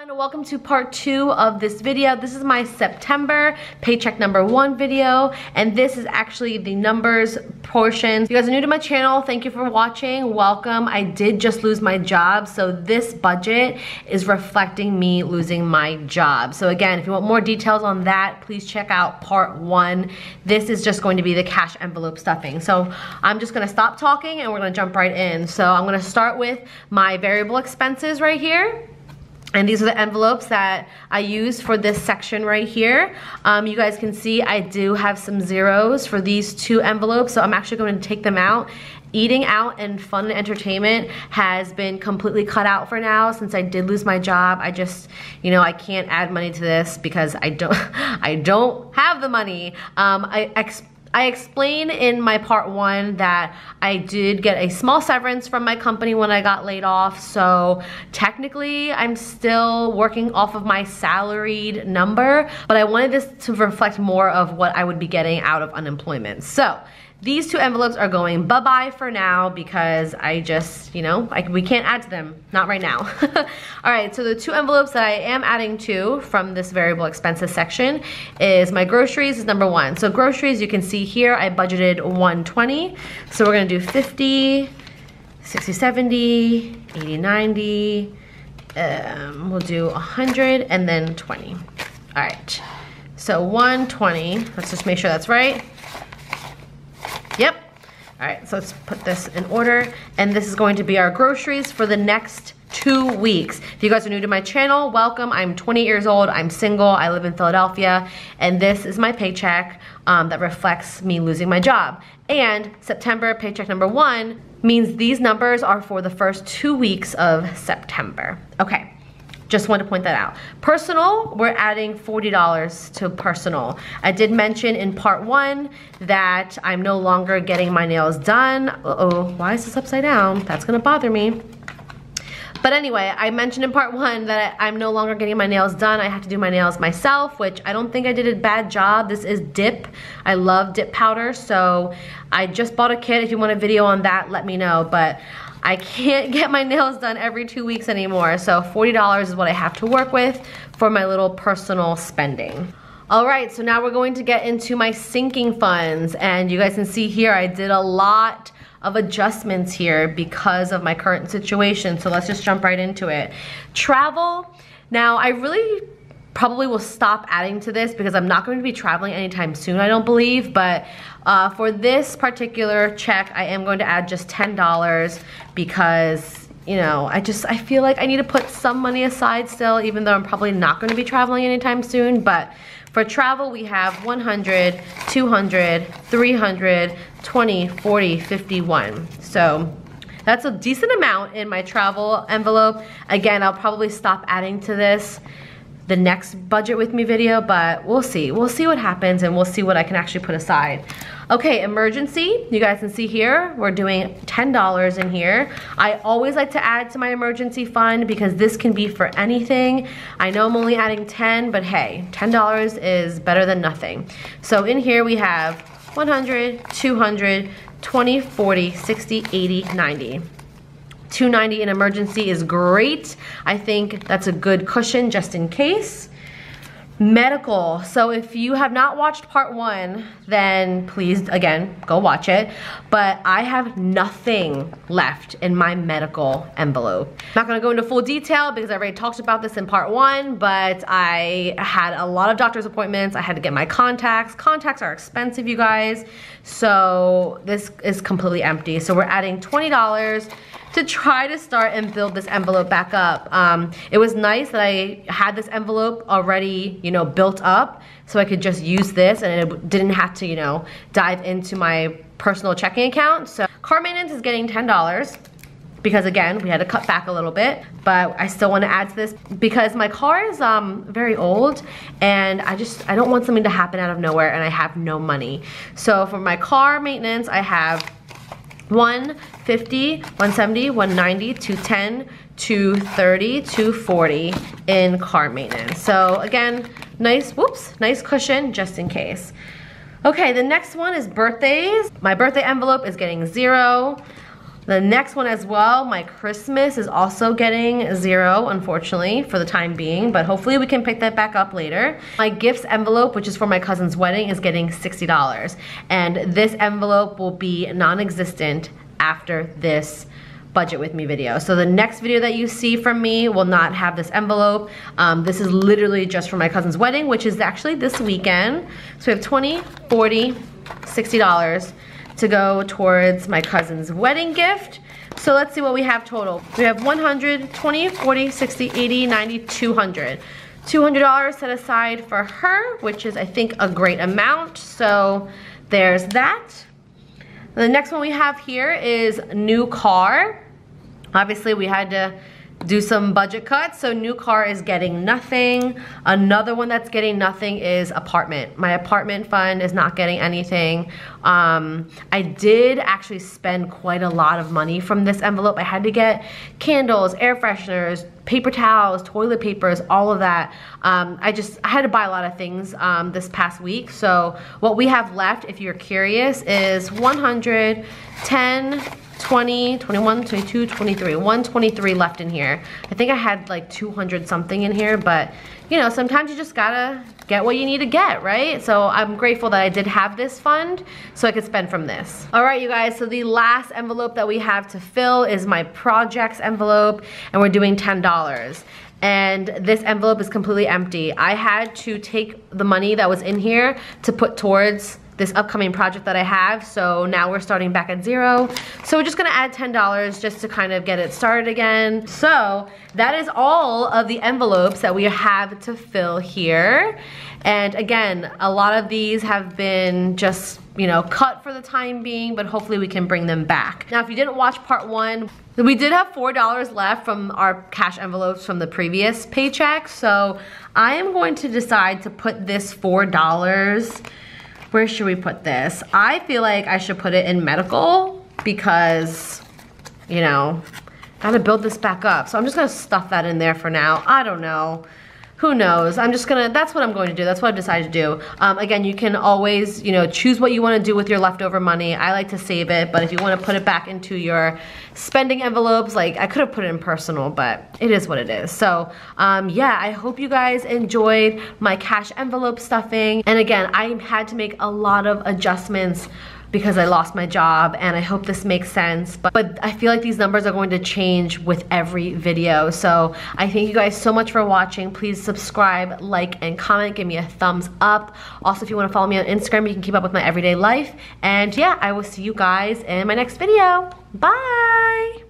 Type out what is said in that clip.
Welcome to part 2 of this video. This is my September paycheck number 1 video, and this is actually the numbers portion. If you guys are new to my channel, thank you for watching. Welcome. I did just lose my job, so this budget is reflecting me losing my job. So again, if you want more details on that, please check out part 1. This is just going to be the cash envelope stuffing. So I'm just gonna stop talking and we're gonna jump right in. So I'm gonna start with my variable expenses right here. And these are the envelopes that I use for this section right here. You guys can see I do have some zeros for these 2 envelopes, so I'm actually going to take them out. Eating out and fun and entertainment has been completely cut out for now since I did lose my job. I just, you know, I can't add money to this because I don't have the money. I explained in my part 1 that I did get a small severance from my company when I got laid off, so technically I'm still working off of my salaried number, but I wanted this to reflect more of what I would be getting out of unemployment. So these 2 envelopes are going bye-bye for now because I just, you know, we can't add to them, not right now. All right, so the 2 envelopes that I am adding to from this variable expenses section is my groceries is number 1. So groceries, you can see here, I budgeted $120. So we're gonna do 50, 60, 70, 80, 90, we'll do 100 and then 20. All right, so 120, let's just make sure that's right. Yep. All right, so let's put this in order. And this is going to be our groceries for the next 2 weeks. If you guys are new to my channel, welcome. I'm 20 years old, I'm single, I live in Philadelphia, and this is my paycheck that reflects me losing my job. And September paycheck number 1 means these numbers are for the first 2 weeks of September. Okay. Just wanted to point that out. Personal, we're adding $40 to personal. I did mention in part 1 that I'm no longer getting my nails done. Uh-oh, why is this upside down? That's gonna bother me. But anyway, I mentioned in part 1 that I'm no longer getting my nails done. I have to do my nails myself, which I don't think I did a bad job. This is dip. I love dip powder, so I just bought a kit. If you want a video on that, let me know. But I can't get my nails done every 2 weeks anymore, so $40 is what I have to work with for my little personal spending. All right, so now we're going to get into my sinking funds, and you guys can see here I did a lot of adjustments here because of my current situation, so let's just jump right into it. Travel, now I really probably will stop adding to this because I'm not going to be traveling anytime soon, I don't believe, but for this particular check, I am going to add just $10 because, you know, I feel like I need to put some money aside still, even though I'm probably not going to be traveling anytime soon. But for travel, we have 100, 200, 300, 20, 40, 51. So that's a decent amount in my travel envelope. Again, I'll probably stop adding to this the next budget with me video, but we'll see. We'll see what happens and we'll see what I can actually put aside. Okay, emergency, you guys can see here, we're doing $10 in here. I always like to add to my emergency fund because this can be for anything. I know I'm only adding 10, but hey, $10 is better than nothing. So in here we have 100, 200, 20, 40, 60, 80, 90. $290 in emergency is great. I think that's a good cushion just in case. Medical, so if you have not watched part 1, then please, again, go watch it. But I have nothing left in my medical envelope. I'm not gonna go into full detail because I already talked about this in part 1, but I had a lot of doctor's appointments. I had to get my contacts. Contacts are expensive, you guys. So this is completely empty. So we're adding $20 to try to start and build this envelope back up. It was nice that I had this envelope already, you know, built up so I could just use this and it didn't have to, you know, dive into my personal checking account. So car maintenance is getting $10 because again, we had to cut back a little bit, but I still want to add to this because my car is very old and I don't want something to happen out of nowhere and I have no money. So for my car maintenance, I have 150, 170, 190, 210, 230, 240 in car maintenance. So again, nice cushion just in case. Okay, the next one is birthdays. My birthday envelope is getting $0. The next one as well, my Christmas is also getting 0, unfortunately, for the time being, but hopefully we can pick that back up later. My gifts envelope, which is for my cousin's wedding, is getting $60. And this envelope will be non-existent after this budget with me video. So the next video that you see from me will not have this envelope. This is literally just for my cousin's wedding, which is actually this weekend. So we have $20, $40, $60 to go towards my cousin's wedding gift. So let's see what we have total. We have 100, 20, 40, 60, 80, 90, 200. $200 set aside for her, which is I think a great amount. So there's that. The next one we have here is new car. Obviously we had to do some budget cuts, so new car is getting nothing. Another one that's getting nothing is apartment. My apartment fund is not getting anything. I did actually spend quite a lot of money from this envelope. I had to get candles, air fresheners, paper towels, toilet papers, all of that. I had to buy a lot of things this past week. So what we have left, if you're curious, is 100, 10, 20, 21, 22, 23, 123 left in here. I think I had like 200 something in here, but you know, sometimes you just gotta get what you need to get, right? So I'm grateful that I did have this fund so I could spend from this. All right, you guys, so the last envelope that we have to fill is my projects envelope, and we're doing $10. And this envelope is completely empty. I had to take the money that was in here to put towards this upcoming project that I have, so now we're starting back at 0. So we're just gonna add $10 just to kind of get it started again. So that is all of the envelopes that we have to fill here. And again, a lot of these have been just, you know, cut for the time being, but hopefully we can bring them back. Now, if you didn't watch part 1, we did have $4 left from our cash envelopes from the previous paycheck, so I am going to decide to put this $4, where should we put this? I feel like I should put it in medical because, you know, gotta build this back up. So I'm just gonna stuff that in there for now. I don't know. Who knows? That's what I'm going to do. That's what I've decided to do. Again, you can always, you know, choose what you want to do with your leftover money. I like to save it, but if you want to put it back into your spending envelopes, like I could have put it in personal, but it is what it is. So yeah, I hope you guys enjoyed my cash envelope stuffing. And again, I had to make a lot of adjustments because I lost my job, and I hope this makes sense, but I feel like these numbers are going to change with every video. So I thank you guys so much for watching. Please subscribe, like, and comment. Give me a thumbs up. Also, if you want to follow me on Instagram, you can keep up with my everyday life. And yeah, I will see you guys in my next video. Bye!